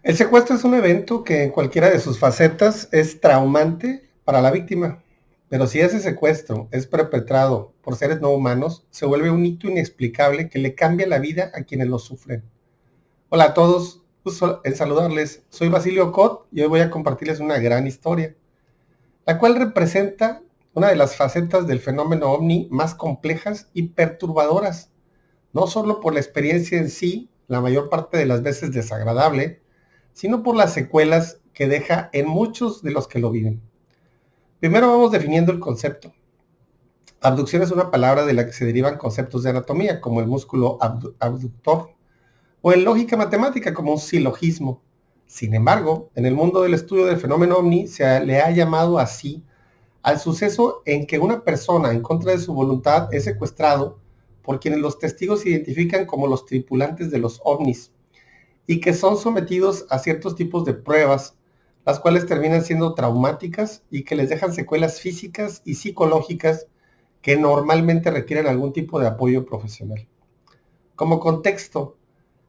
El secuestro es un evento que en cualquiera de sus facetas es traumante para la víctima, pero si ese secuestro es perpetrado por seres no humanos, se vuelve un hito inexplicable que le cambia la vida a quienes lo sufren. Hola a todos, gusto en saludarles. Soy Basilio Cot y hoy voy a compartirles una gran historia, la cual representa una de las facetas del fenómeno ovni más complejas y perturbadoras, no solo por la experiencia en sí, la mayor parte de las veces desagradable, sino por las secuelas que deja en muchos de los que lo viven. Primero vamos definiendo el concepto. Abducción es una palabra de la que se derivan conceptos de anatomía, como el músculo abductor, o en lógica matemática, como un silogismo. Sin embargo, en el mundo del estudio del fenómeno ovni se le ha llamado así al suceso en que una persona, en contra de su voluntad, es secuestrado por quienes los testigos identifican como los tripulantes de los ovnis, y que son sometidos a ciertos tipos de pruebas, las cuales terminan siendo traumáticas y que les dejan secuelas físicas y psicológicas que normalmente requieren algún tipo de apoyo profesional. Como contexto,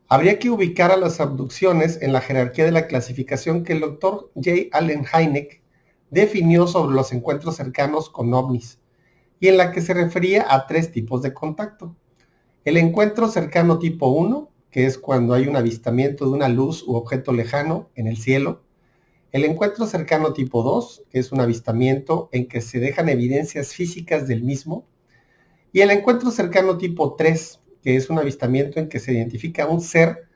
habría que ubicar a las abducciones en la jerarquía de la clasificación que el doctor J. Allen Hynek definió sobre los encuentros cercanos con ovnis, y en la que se refería a tres tipos de contacto. El encuentro cercano tipo 1, que es cuando hay un avistamiento de una luz u objeto lejano en el cielo. El encuentro cercano tipo 2, que es un avistamiento en que se dejan evidencias físicas del mismo. Y el encuentro cercano tipo 3, que es un avistamiento en que se identifica un ser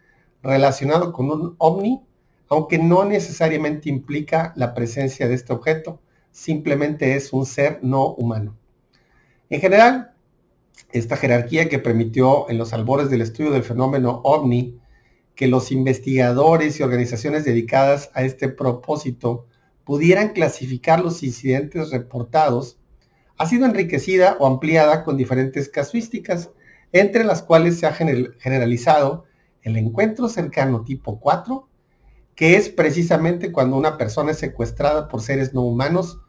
relacionado con un ovni, aunque no necesariamente implica la presencia de este objeto, simplemente es un ser no humano. En general, esta jerarquía que permitió en los albores del estudio del fenómeno ovni que los investigadores y organizaciones dedicadas a este propósito pudieran clasificar los incidentes reportados, ha sido enriquecida o ampliada con diferentes casuísticas, entre las cuales se ha generalizado el encuentro cercano tipo 4, que es precisamente cuando una persona es secuestrada por seres no humanos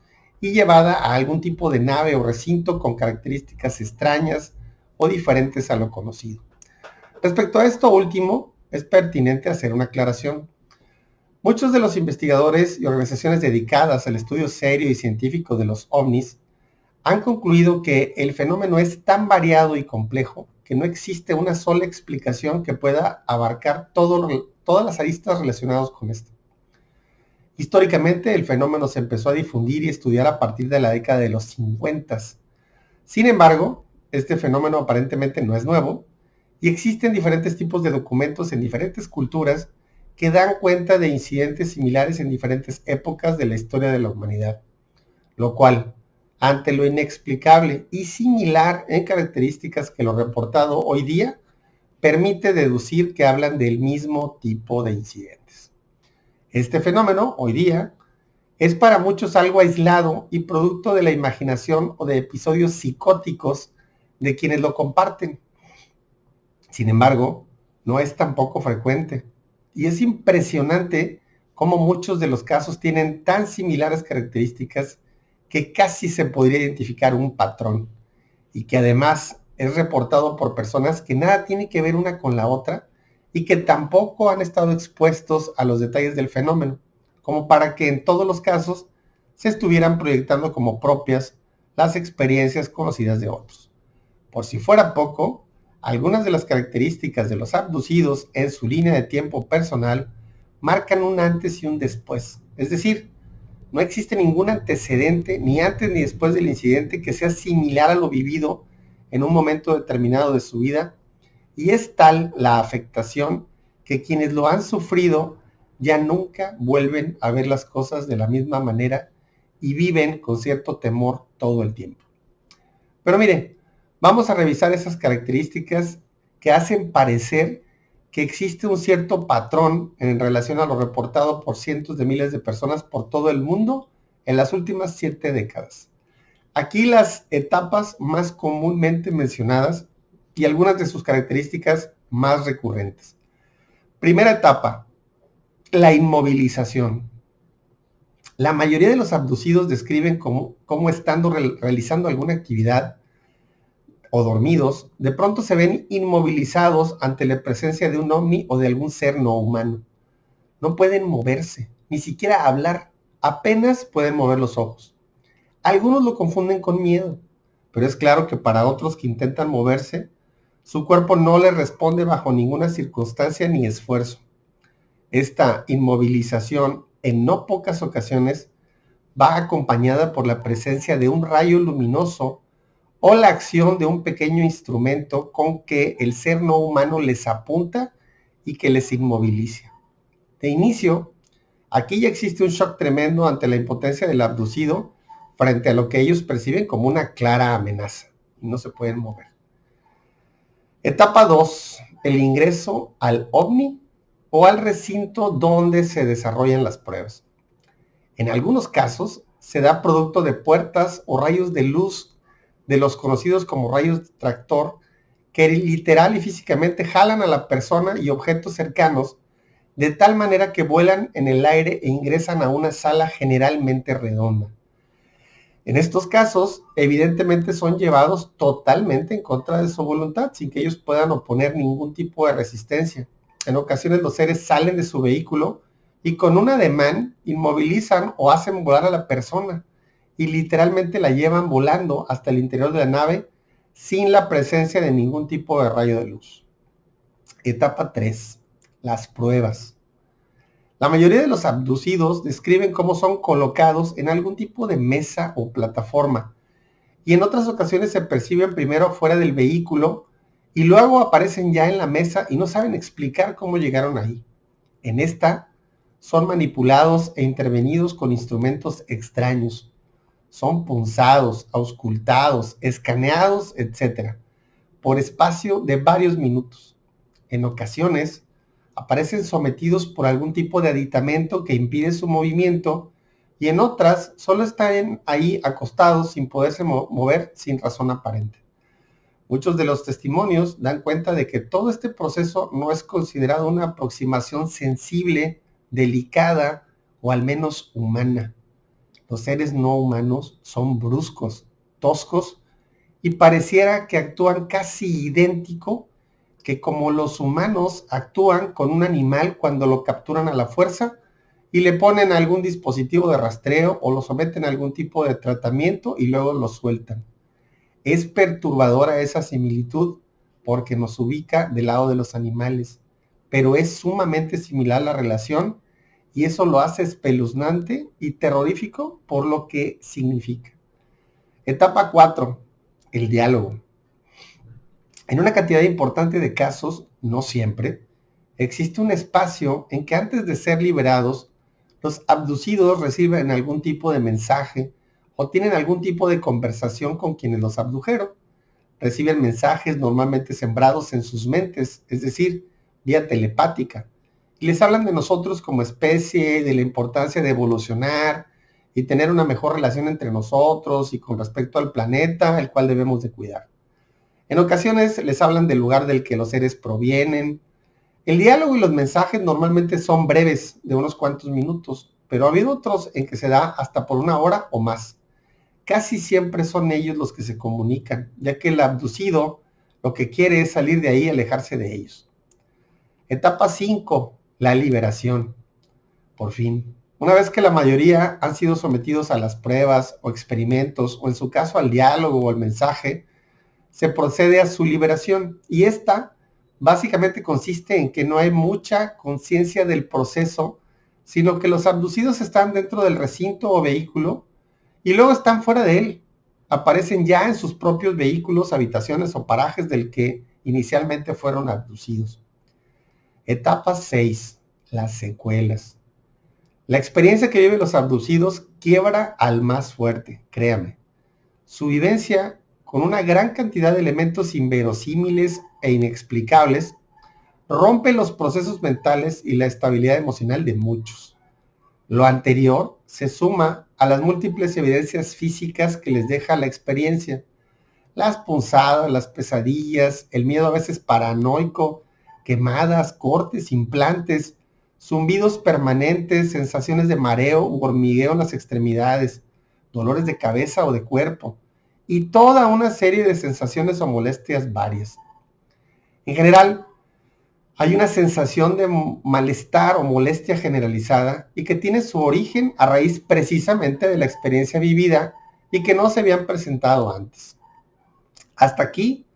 y llevada a algún tipo de nave o recinto con características extrañas o diferentes a lo conocido. Respecto a esto último, es pertinente hacer una aclaración. Muchos de los investigadores y organizaciones dedicadas al estudio serio y científico de los ovnis han concluido que el fenómeno es tan variado y complejo que no existe una sola explicación que pueda abarcar todas las aristas relacionadas con esto. Históricamente, el fenómeno se empezó a difundir y estudiar a partir de la década de los 50. Sin embargo, este fenómeno aparentemente no es nuevo y existen diferentes tipos de documentos en diferentes culturas que dan cuenta de incidentes similares en diferentes épocas de la historia de la humanidad, lo cual, ante lo inexplicable y similar en características que lo reportado hoy día, permite deducir que hablan del mismo tipo de incidentes. Este fenómeno, hoy día, es para muchos algo aislado y producto de la imaginación o de episodios psicóticos de quienes lo comparten. Sin embargo, no es tampoco frecuente. Y es impresionante cómo muchos de los casos tienen tan similares características que casi se podría identificar un patrón, y que además es reportado por personas que nada tiene que ver una con la otra y que tampoco han estado expuestos a los detalles del fenómeno, como para que en todos los casos se estuvieran proyectando como propias las experiencias conocidas de otros. Por si fuera poco, algunas de las características de los abducidos en su línea de tiempo personal marcan un antes y un después. Es decir, no existe ningún antecedente, ni antes ni después del incidente, que sea similar a lo vivido en un momento determinado de su vida, y es tal la afectación que quienes lo han sufrido ya nunca vuelven a ver las cosas de la misma manera y viven con cierto temor todo el tiempo. Pero miren, vamos a revisar esas características que hacen parecer que existe un cierto patrón en relación a lo reportado por cientos de miles de personas por todo el mundo en las últimas 7 décadas. Aquí las etapas más comúnmente mencionadas y algunas de sus características más recurrentes. Primera etapa, la inmovilización. La mayoría de los abducidos describen cómo estando realizando alguna actividad o dormidos, de pronto se ven inmovilizados ante la presencia de un ovni o de algún ser no humano. No pueden moverse, ni siquiera hablar, apenas pueden mover los ojos. Algunos lo confunden con miedo, pero es claro que para otros que intentan moverse, su cuerpo no les responde bajo ninguna circunstancia ni esfuerzo. Esta inmovilización, en no pocas ocasiones, va acompañada por la presencia de un rayo luminoso o la acción de un pequeño instrumento con que el ser no humano les apunta y que les inmoviliza. De inicio, aquí ya existe un shock tremendo ante la impotencia del abducido frente a lo que ellos perciben como una clara amenaza y no se pueden mover. Etapa 2. El ingreso al ovni o al recinto donde se desarrollan las pruebas. En algunos casos se da producto de puertas o rayos de luz de los conocidos como rayos de tractor que literal y físicamente jalan a la persona y objetos cercanos de tal manera que vuelan en el aire e ingresan a una sala generalmente redonda. En estos casos, evidentemente son llevados totalmente en contra de su voluntad, sin que ellos puedan oponer ningún tipo de resistencia. En ocasiones los seres salen de su vehículo y con un ademán inmovilizan o hacen volar a la persona y literalmente la llevan volando hasta el interior de la nave sin la presencia de ningún tipo de rayo de luz. Etapa 3. Las pruebas. La mayoría de los abducidos describen cómo son colocados en algún tipo de mesa o plataforma y en otras ocasiones se perciben primero fuera del vehículo y luego aparecen ya en la mesa y no saben explicar cómo llegaron ahí. En esta son manipulados e intervenidos con instrumentos extraños. Son punzados, auscultados, escaneados, etc. por espacio de varios minutos. En ocasiones aparecen sometidos por algún tipo de aditamento que impide su movimiento y en otras solo están ahí acostados sin poderse mover sin razón aparente. Muchos de los testimonios dan cuenta de que todo este proceso no es considerado una aproximación sensible, delicada o al menos humana. Los seres no humanos son bruscos, toscos y pareciera que actúan casi idéntico que como los humanos actúan con un animal cuando lo capturan a la fuerza y le ponen algún dispositivo de rastreo o lo someten a algún tipo de tratamiento y luego lo sueltan. Es perturbadora esa similitud porque nos ubica del lado de los animales, pero es sumamente similar la relación y eso lo hace espeluznante y terrorífico por lo que significa. Etapa 4. El diálogo. En una cantidad importante de casos, no siempre, existe un espacio en que antes de ser liberados, los abducidos reciben algún tipo de mensaje o tienen algún tipo de conversación con quienes los abdujeron. Reciben mensajes normalmente sembrados en sus mentes, es decir, vía telepática, y les hablan de nosotros como especie, de la importancia de evolucionar y tener una mejor relación entre nosotros y con respecto al planeta, el cual debemos de cuidar. En ocasiones les hablan del lugar del que los seres provienen. El diálogo y los mensajes normalmente son breves, de unos cuantos minutos, pero ha habido otros en que se da hasta por una hora o más. Casi siempre son ellos los que se comunican, ya que el abducido lo que quiere es salir de ahí y alejarse de ellos. Etapa 5. La liberación. Por fin. Una vez que la mayoría han sido sometidos a las pruebas o experimentos, o en su caso al diálogo o al mensaje, se procede a su liberación. Y esta básicamente consiste en que no hay mucha conciencia del proceso, sino que los abducidos están dentro del recinto o vehículo y luego están fuera de él. Aparecen ya en sus propios vehículos, habitaciones o parajes del que inicialmente fueron abducidos. Etapa 6. Las secuelas. La experiencia que viven los abducidos quiebra al más fuerte, créame. Su vivencia, con una gran cantidad de elementos inverosímiles e inexplicables, rompe los procesos mentales y la estabilidad emocional de muchos. Lo anterior se suma a las múltiples evidencias físicas que les deja la experiencia. Las punzadas, las pesadillas, el miedo a veces paranoico, quemadas, cortes, implantes, zumbidos permanentes, sensaciones de mareo u hormigueo en las extremidades, dolores de cabeza o de cuerpo, y toda una serie de sensaciones o molestias varias. En general, Hay una sensación de malestar o molestia generalizada y que tiene su origen a raíz precisamente de la experiencia vivida y que no se habían presentado antes. Hasta aquí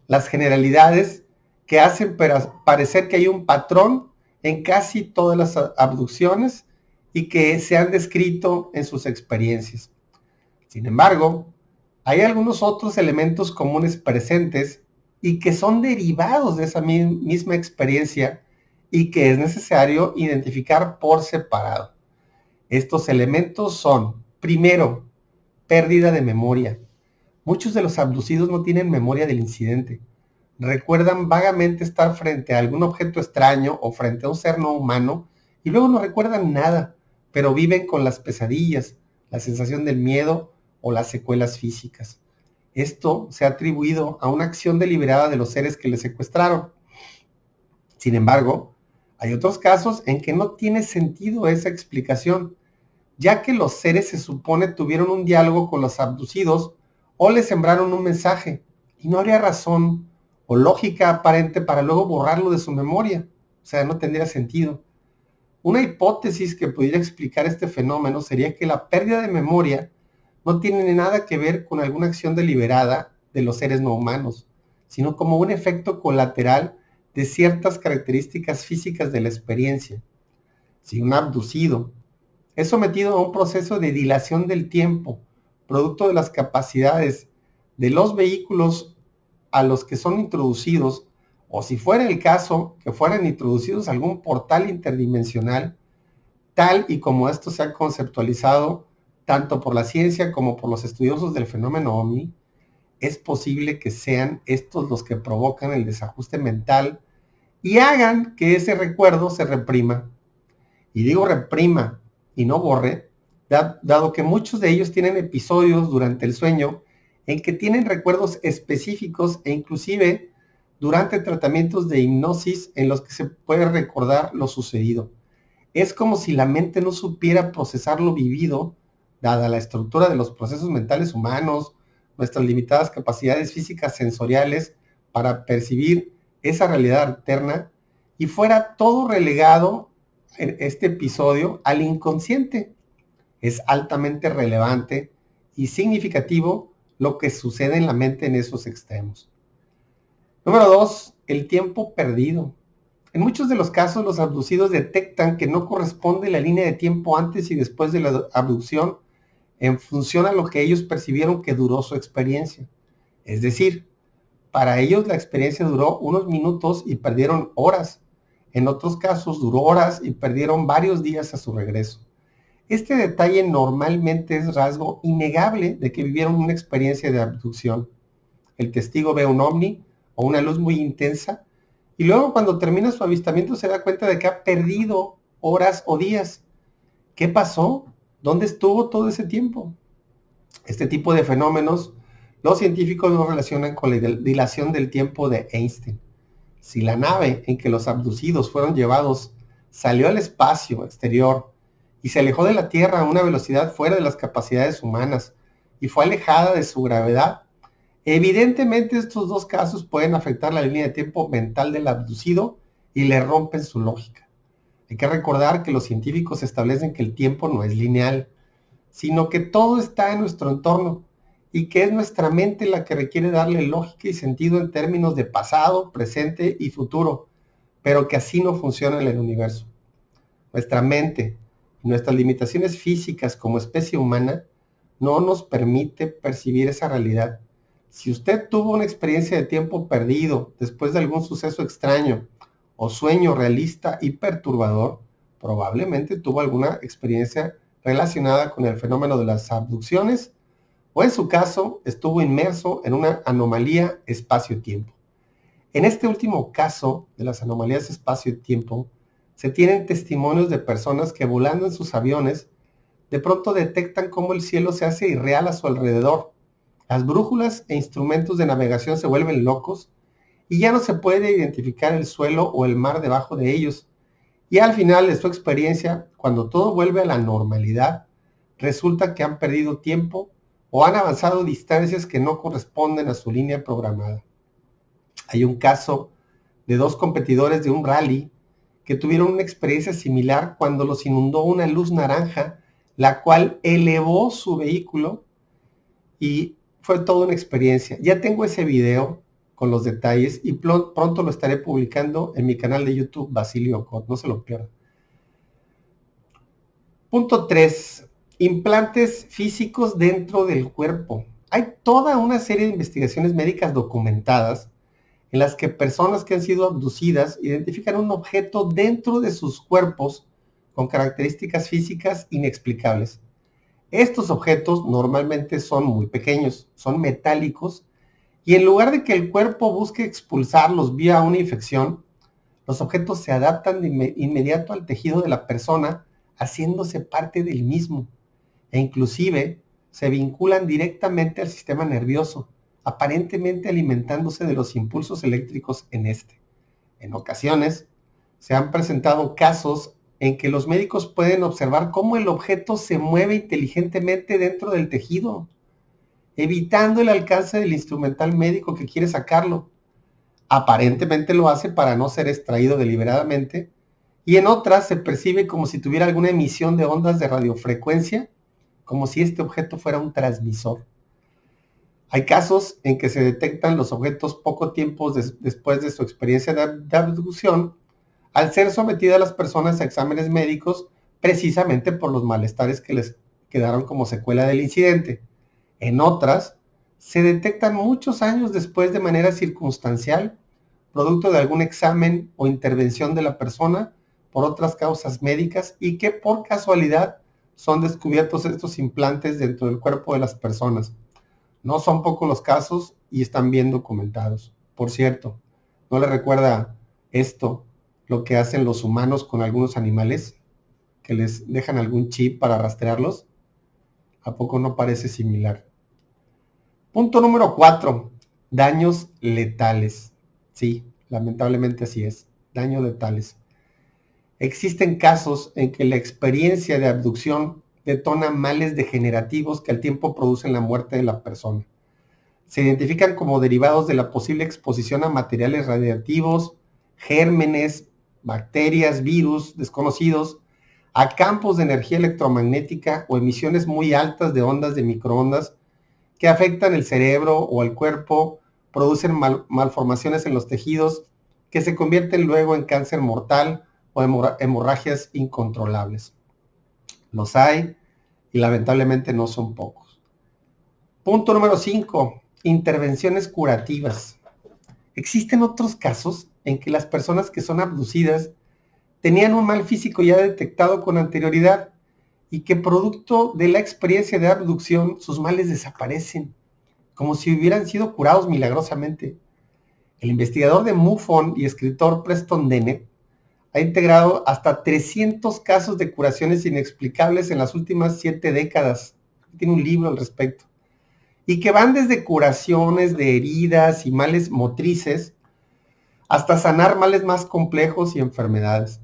las generalidades que hacen parecer que hay un patrón en casi todas las abducciones y que se han descrito en sus experiencias. Sin embargo, hay algunos otros elementos comunes presentes y que son derivados de esa misma experiencia y que es necesario identificar por separado. Estos elementos son, primero, pérdida de memoria. Muchos de los abducidos no tienen memoria del incidente. Recuerdan vagamente estar frente a algún objeto extraño o frente a un ser no humano y luego no recuerdan nada, pero viven con las pesadillas, la sensación del miedo o las secuelas físicas. Esto se ha atribuido a una acción deliberada de los seres que les secuestraron. Sin embargo, hay otros casos en que no tiene sentido esa explicación, ya que los seres se supone tuvieron un diálogo con los abducidos o les sembraron un mensaje, y no habría razón o lógica aparente para luego borrarlo de su memoria. O sea, no tendría sentido. Una hipótesis que pudiera explicar este fenómeno sería que la pérdida de memoria no tiene nada que ver con alguna acción deliberada de los seres no humanos, sino como un efecto colateral de ciertas características físicas de la experiencia. Si un abducido es sometido a un proceso de dilación del tiempo, producto de las capacidades de los vehículos a los que son introducidos, o si fuera el caso que fueran introducidos a algún portal interdimensional, tal y como esto se ha conceptualizado tanto por la ciencia como por los estudiosos del fenómeno OVNI, es posible que sean estos los que provocan el desajuste mental y hagan que ese recuerdo se reprima. Y digo reprima y no borre, dado que muchos de ellos tienen episodios durante el sueño en que tienen recuerdos específicos e inclusive durante tratamientos de hipnosis en los que se puede recordar lo sucedido. Es como si la mente no supiera procesar lo vivido, dada la estructura de los procesos mentales humanos, nuestras limitadas capacidades físicas sensoriales para percibir esa realidad alterna, y fuera todo relegado en este episodio al inconsciente. Es altamente relevante y significativo lo que sucede en la mente en esos extremos. Número 2, el tiempo perdido. En muchos de los casos, los abducidos detectan que no corresponde la línea de tiempo antes y después de la abducción en función a lo que ellos percibieron que duró su experiencia. Es decir, para ellos la experiencia duró unos minutos y perdieron horas. En otros casos duró horas y perdieron varios días a su regreso. Este detalle normalmente es rasgo innegable de que vivieron una experiencia de abducción. El testigo ve un ovni o una luz muy intensa y luego cuando termina su avistamiento se da cuenta de que ha perdido horas o días. ¿Qué pasó? ¿Dónde estuvo todo ese tiempo? Este tipo de fenómenos los científicos lo relacionan con la dilación del tiempo de Einstein. Si la nave en que los abducidos fueron llevados salió al espacio exterior y se alejó de la Tierra a una velocidad fuera de las capacidades humanas y fue alejada de su gravedad, evidentemente estos dos casos pueden afectar la línea de tiempo mental del abducido y le rompen su lógica. Hay que recordar que los científicos establecen que el tiempo no es lineal, sino que todo está en nuestro entorno y que es nuestra mente la que requiere darle lógica y sentido en términos de pasado, presente y futuro, pero que así no funciona en el universo. Nuestra mente y nuestras limitaciones físicas como especie humana no nos permite percibir esa realidad. Si usted tuvo una experiencia de tiempo perdido después de algún suceso extraño o sueño realista y perturbador, probablemente tuvo alguna experiencia relacionada con el fenómeno de las abducciones o en su caso estuvo inmerso en una anomalía espacio-tiempo. En este último caso de las anomalías espacio-tiempo, se tienen testimonios de personas que volando en sus aviones de pronto detectan cómo el cielo se hace irreal a su alrededor. Las brújulas e instrumentos de navegación se vuelven locos y ya no se puede identificar el suelo o el mar debajo de ellos. Y al final de su experiencia, cuando todo vuelve a la normalidad, resulta que han perdido tiempo o han avanzado distancias que no corresponden a su línea programada. Hay un caso de dos competidores de un rally que tuvieron una experiencia similar cuando los inundó una luz naranja, la cual elevó su vehículo y fue toda una experiencia. Ya tengo ese video con los detalles y pronto lo estaré publicando en mi canal de YouTube, Basilio Ocot, no se lo pierdan. Punto 3. Implantes físicos dentro del cuerpo. Hay toda una serie de investigaciones médicas documentadas en las que personas que han sido abducidas identifican un objeto dentro de sus cuerpos con características físicas inexplicables. Estos objetos normalmente son muy pequeños, son metálicos, y en lugar de que el cuerpo busque expulsarlos vía una infección, los objetos se adaptan de inmediato al tejido de la persona, haciéndose parte del mismo, e inclusive se vinculan directamente al sistema nervioso, aparentemente alimentándose de los impulsos eléctricos en este. En ocasiones, se han presentado casos en que los médicos pueden observar cómo el objeto se mueve inteligentemente dentro del tejido, evitando el alcance del instrumental médico que quiere sacarlo. Aparentemente lo hace para no ser extraído deliberadamente, y en otras se percibe como si tuviera alguna emisión de ondas de radiofrecuencia, como si este objeto fuera un transmisor. Hay casos en que se detectan los objetos poco tiempo después de su experiencia de abducción, al ser sometidas las personas a exámenes médicos precisamente por los malestares que les quedaron como secuela del incidente. En otras, se detectan muchos años después de manera circunstancial, producto de algún examen o intervención de la persona por otras causas médicas y que por casualidad son descubiertos estos implantes dentro del cuerpo de las personas. No son pocos los casos y están bien documentados. Por cierto, ¿no le recuerda esto lo que hacen los humanos con algunos animales? Que les dejan algún chip para rastrearlos. ¿A poco no parece similar? Punto número 4. Daños letales. Sí, lamentablemente así es. Daños letales. Existen casos en que la experiencia de abducción detona males degenerativos que al tiempo producen la muerte de la persona. Se identifican como derivados de la posible exposición a materiales radiactivos, gérmenes, bacterias, virus desconocidos, a campos de energía electromagnética o emisiones muy altas de ondas de microondas que afectan el cerebro o el cuerpo, producen malformaciones en los tejidos que se convierten luego en cáncer mortal o hemorragias incontrolables. Los hay y lamentablemente no son pocos. Punto número 5. Intervenciones curativas. Existen otros casos en que las personas que son abducidas tenían un mal físico ya detectado con anterioridad y que producto de la experiencia de abducción sus males desaparecen, como si hubieran sido curados milagrosamente. El investigador de MUFON y escritor Preston Dennett ha integrado hasta 300 casos de curaciones inexplicables en las últimas 7 décadas. Tiene un libro al respecto. Y que van desde curaciones de heridas y males motrices hasta sanar males más complejos y enfermedades.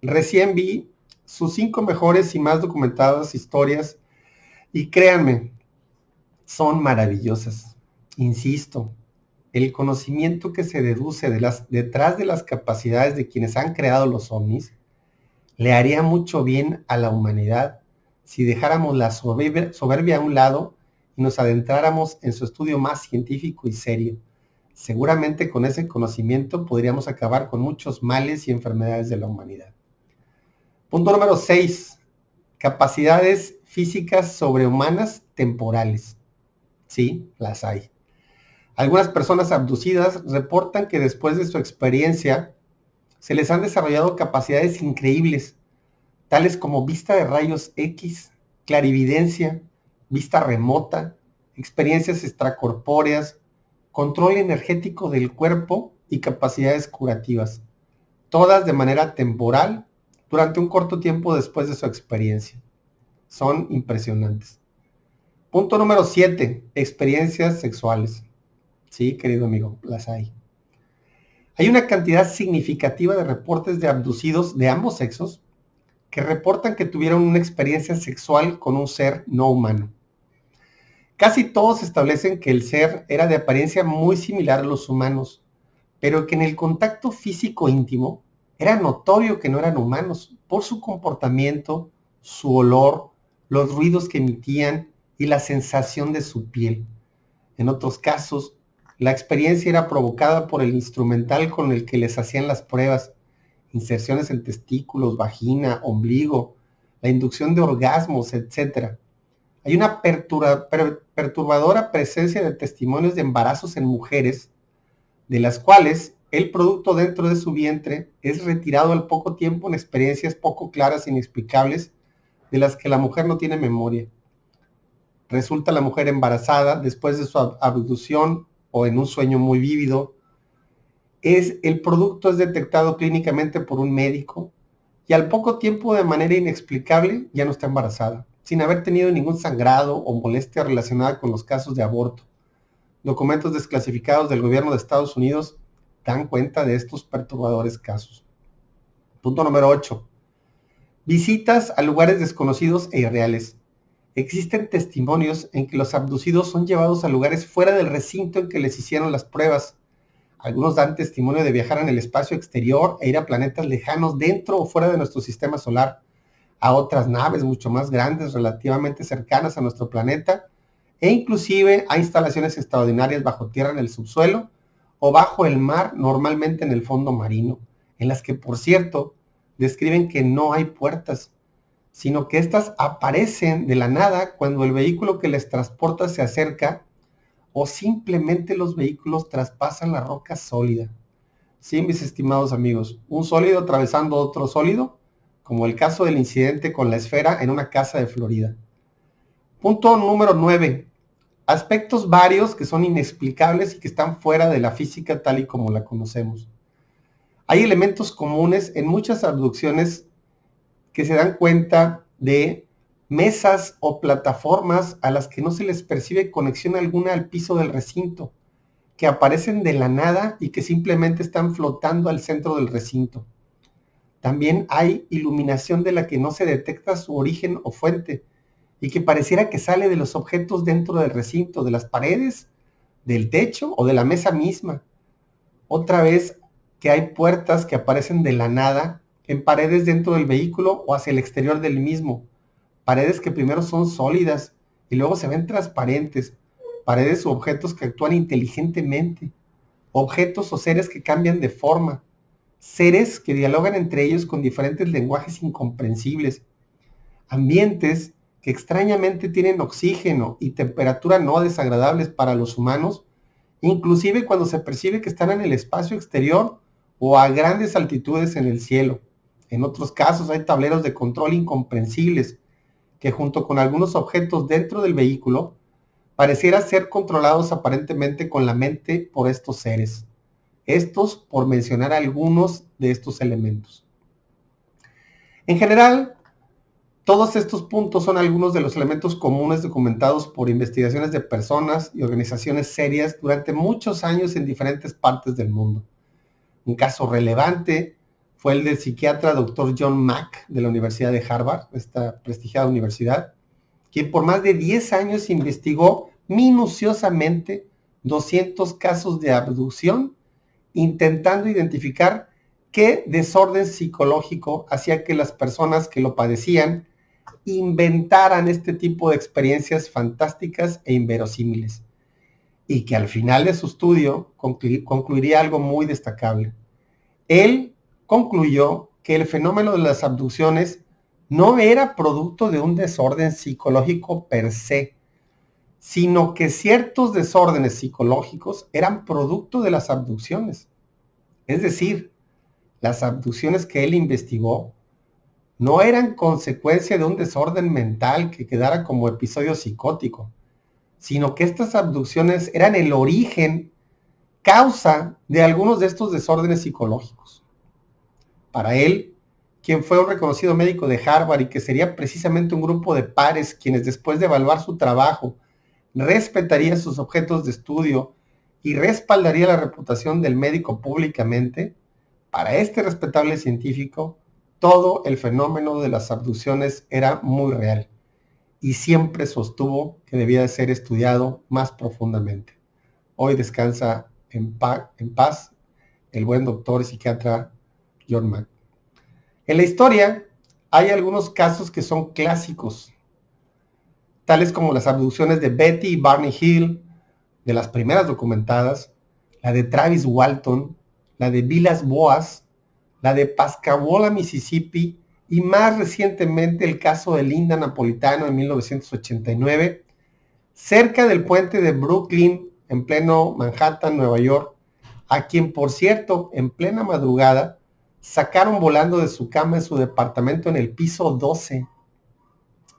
Recién vi sus 5 mejores y más documentadas historias y créanme, son maravillosas. Insisto, el conocimiento que se deduce detrás de las capacidades de quienes han creado los ovnis le haría mucho bien a la humanidad si dejáramos la soberbia a un lado y nos adentráramos en su estudio más científico y serio. Seguramente con ese conocimiento podríamos acabar con muchos males y enfermedades de la humanidad. Punto número 6. Capacidades físicas sobrehumanas temporales. Sí, las hay. Algunas personas abducidas reportan que después de su experiencia se les han desarrollado capacidades increíbles, tales como vista de rayos X, clarividencia, vista remota, experiencias extracorpóreas, control energético del cuerpo y capacidades curativas, todas de manera temporal durante un corto tiempo después de su experiencia. Son impresionantes. Punto número 7. Experiencias sexuales. Sí, querido amigo, las hay. Hay una cantidad significativa de reportes de abducidos de ambos sexos que reportan que tuvieron una experiencia sexual con un ser no humano. Casi todos establecen que el ser era de apariencia muy similar a los humanos, pero que en el contacto físico íntimo era notorio que no eran humanos por su comportamiento, su olor, los ruidos que emitían y la sensación de su piel. En otros casos, la experiencia era provocada por el instrumental con el que les hacían las pruebas, inserciones en testículos, vagina, ombligo, la inducción de orgasmos, etc. Hay una perturbadora presencia de testimonios de embarazos en mujeres, de las cuales el producto dentro de su vientre es retirado al poco tiempo en experiencias poco claras e inexplicables, de las que la mujer no tiene memoria. Resulta la mujer embarazada después de su abducción o en un sueño muy vívido. El producto es detectado clínicamente por un médico y al poco tiempo, de manera inexplicable, ya no está embarazada, sin haber tenido ningún sangrado o molestia relacionada con los casos de aborto. Documentos desclasificados del gobierno de Estados Unidos dan cuenta de estos perturbadores casos. Punto número 8. Visitas a lugares desconocidos e irreales. Existen testimonios en que los abducidos son llevados a lugares fuera del recinto en que les hicieron las pruebas. Algunos dan testimonio de viajar en el espacio exterior e ir a planetas lejanos dentro o fuera de nuestro sistema solar, a otras naves mucho más grandes, relativamente cercanas a nuestro planeta, e inclusive a instalaciones extraordinarias bajo tierra en el subsuelo o bajo el mar, normalmente en el fondo marino, en las que, por cierto, describen que no hay puertas, sino que éstas aparecen de la nada cuando el vehículo que les transporta se acerca o simplemente los vehículos traspasan la roca sólida. Sí, mis estimados amigos, un sólido atravesando otro sólido, como el caso del incidente con la esfera en una casa de Florida. Punto número 9. Aspectos varios que son inexplicables y que están fuera de la física tal y como la conocemos. Hay elementos comunes en muchas abducciones que se dan cuenta de mesas o plataformas a las que no se les percibe conexión alguna al piso del recinto, que aparecen de la nada y que simplemente están flotando al centro del recinto. También hay iluminación de la que no se detecta su origen o fuente y que pareciera que sale de los objetos dentro del recinto, de las paredes, del techo o de la mesa misma. Otra vez que hay puertas que aparecen de la nada en paredes dentro del vehículo o hacia el exterior del mismo. Paredes que primero son sólidas y luego se ven transparentes. Paredes u objetos que actúan inteligentemente. Objetos o seres que cambian de forma. Seres que dialogan entre ellos con diferentes lenguajes incomprensibles. Ambientes que extrañamente tienen oxígeno y temperatura no desagradables para los humanos, inclusive cuando se percibe que están en el espacio exterior o a grandes altitudes en el cielo. En otros casos hay tableros de control incomprensibles que, junto con algunos objetos dentro del vehículo, pareciera ser controlados aparentemente con la mente por estos seres. Estos por mencionar algunos de estos elementos. En general, todos estos puntos son algunos de los elementos comunes documentados por investigaciones de personas y organizaciones serias durante muchos años en diferentes partes del mundo. Un caso relevante fue el del psiquiatra Dr. John Mack de la Universidad de Harvard, esta prestigiada universidad, quien por más de 10 años investigó minuciosamente 200 casos de abducción, intentando identificar qué desorden psicológico hacía que las personas que lo padecían inventaran este tipo de experiencias fantásticas e inverosímiles, y que al final de su estudio concluiría algo muy destacable. Él concluyó que el fenómeno de las abducciones no era producto de un desorden psicológico per se, sino que ciertos desórdenes psicológicos eran producto de las abducciones. Es decir, las abducciones que él investigó no eran consecuencia de un desorden mental que quedara como episodio psicótico, sino que estas abducciones eran el origen, causa de algunos de estos desórdenes psicológicos. Para él, quien fue un reconocido médico de Harvard y que sería precisamente un grupo de pares quienes, después de evaluar su trabajo, respetaría sus objetos de estudio y respaldaría la reputación del médico públicamente, para este respetable científico, todo el fenómeno de las abducciones era muy real y siempre sostuvo que debía de ser estudiado más profundamente. Hoy descansa en paz el buen doctor y psiquiatra John Mack. En la historia hay algunos casos que son clásicos, tales como las abducciones de Betty y Barney Hill, de las primeras documentadas, la de Travis Walton, la de Vilas Boas, la de Pascagoula, Mississippi, y más recientemente el caso de Linda Napolitano en 1989, cerca del puente de Brooklyn, en pleno Manhattan, Nueva York, a quien, por cierto, en plena madrugada, sacaron volando de su cama en su departamento en el piso 12.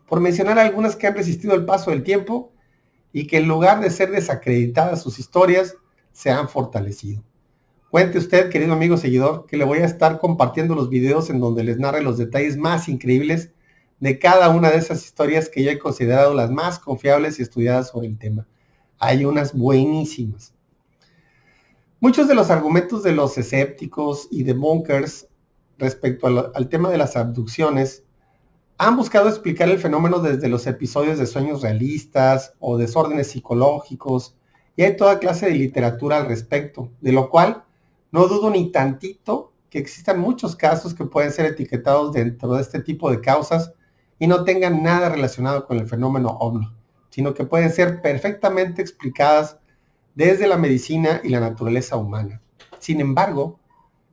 Por mencionar algunas que han resistido el paso del tiempo y que en lugar de ser desacreditadas sus historias, se han fortalecido. Cuente usted, querido amigo seguidor, que le voy a estar compartiendo los videos en donde les narre los detalles más increíbles de cada una de esas historias que yo he considerado las más confiables y estudiadas sobre el tema. Hay unas buenísimas. Muchos de los argumentos de los escépticos y debunkers respecto al tema de las abducciones han buscado explicar el fenómeno desde los episodios de sueños realistas o desórdenes psicológicos, y hay toda clase de literatura al respecto, de lo cual no dudo ni tantito que existan muchos casos que pueden ser etiquetados dentro de este tipo de causas y no tengan nada relacionado con el fenómeno ovni, sino que pueden ser perfectamente explicadas desde la medicina y la naturaleza humana. Sin embargo,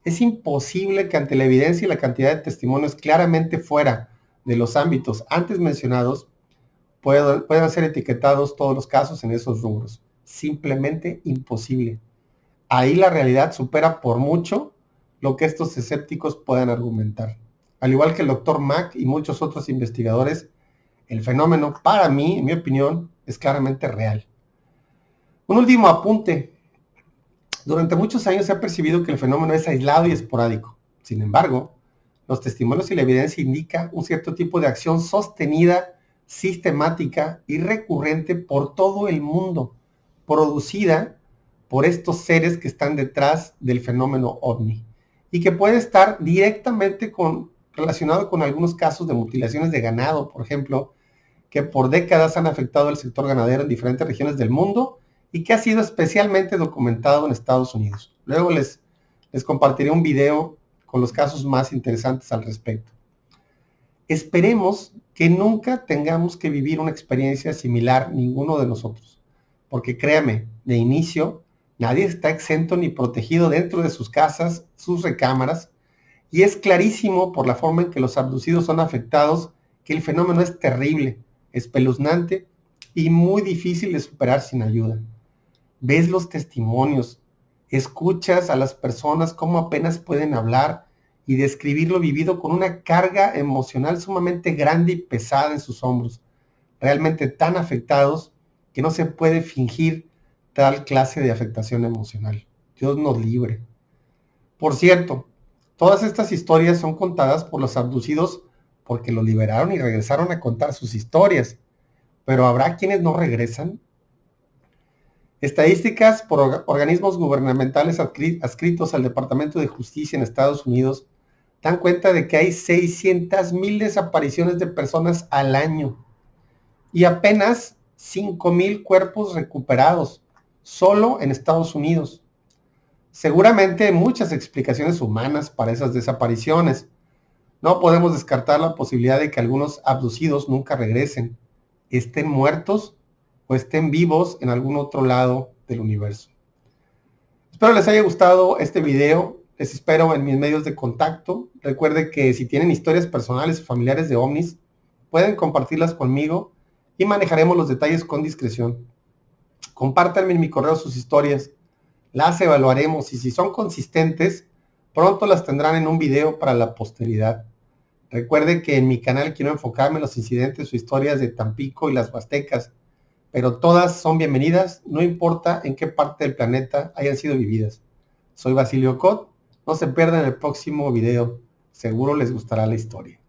es imposible que ante la evidencia y la cantidad de testimonios claramente fuera de los ámbitos antes mencionados puedan ser etiquetados todos los casos en esos rubros. Simplemente imposible. Ahí la realidad supera por mucho lo que estos escépticos puedan argumentar. Al igual que el Dr. Mack y muchos otros investigadores, el fenómeno, para mí, en mi opinión, es claramente real. Un último apunte. Durante muchos años se ha percibido que el fenómeno es aislado y esporádico. Sin embargo, los testimonios y la evidencia indican un cierto tipo de acción sostenida, sistemática y recurrente por todo el mundo, producida por estos seres que están detrás del fenómeno ovni y que puede estar directamente relacionado con algunos casos de mutilaciones de ganado, por ejemplo, que por décadas han afectado al sector ganadero en diferentes regiones del mundo y que ha sido especialmente documentado en Estados Unidos. Luego les compartiré un video con los casos más interesantes al respecto. Esperemos que nunca tengamos que vivir una experiencia similar ninguno de nosotros, porque créame, de inicio, nadie está exento ni protegido dentro de sus casas, sus recámaras, y es clarísimo por la forma en que los abducidos son afectados que el fenómeno es terrible, espeluznante y muy difícil de superar sin ayuda. Ves los testimonios, escuchas a las personas cómo apenas pueden hablar y describir lo vivido con una carga emocional sumamente grande y pesada en sus hombros, realmente tan afectados que no se puede fingir tal clase de afectación emocional. Dios nos libre. Por cierto, todas estas historias son contadas por los abducidos porque los liberaron y regresaron a contar sus historias, pero ¿habrá quienes no regresan? Estadísticas por organismos gubernamentales adscritos al Departamento de Justicia en Estados Unidos dan cuenta de que hay 600,000 desapariciones de personas al año y apenas 5,000 cuerpos recuperados, solo en Estados Unidos. Seguramente hay muchas explicaciones humanas para esas desapariciones. No podemos descartar la posibilidad de que algunos abducidos nunca regresen, estén muertos o estén vivos en algún otro lado del universo. Espero les haya gustado este video. Les espero en mis medios de contacto. Recuerde que si tienen historias personales o familiares de ovnis, pueden compartirlas conmigo y manejaremos los detalles con discreción. Compártanme en mi correo sus historias. Las evaluaremos y si son consistentes, pronto las tendrán en un video para la posteridad. Recuerde que en mi canal quiero enfocarme en los incidentes o historias de Tampico y las Huastecas, pero todas son bienvenidas, no importa en qué parte del planeta hayan sido vividas. Soy Basilio Cot, no se pierdan el próximo video, seguro les gustará la historia.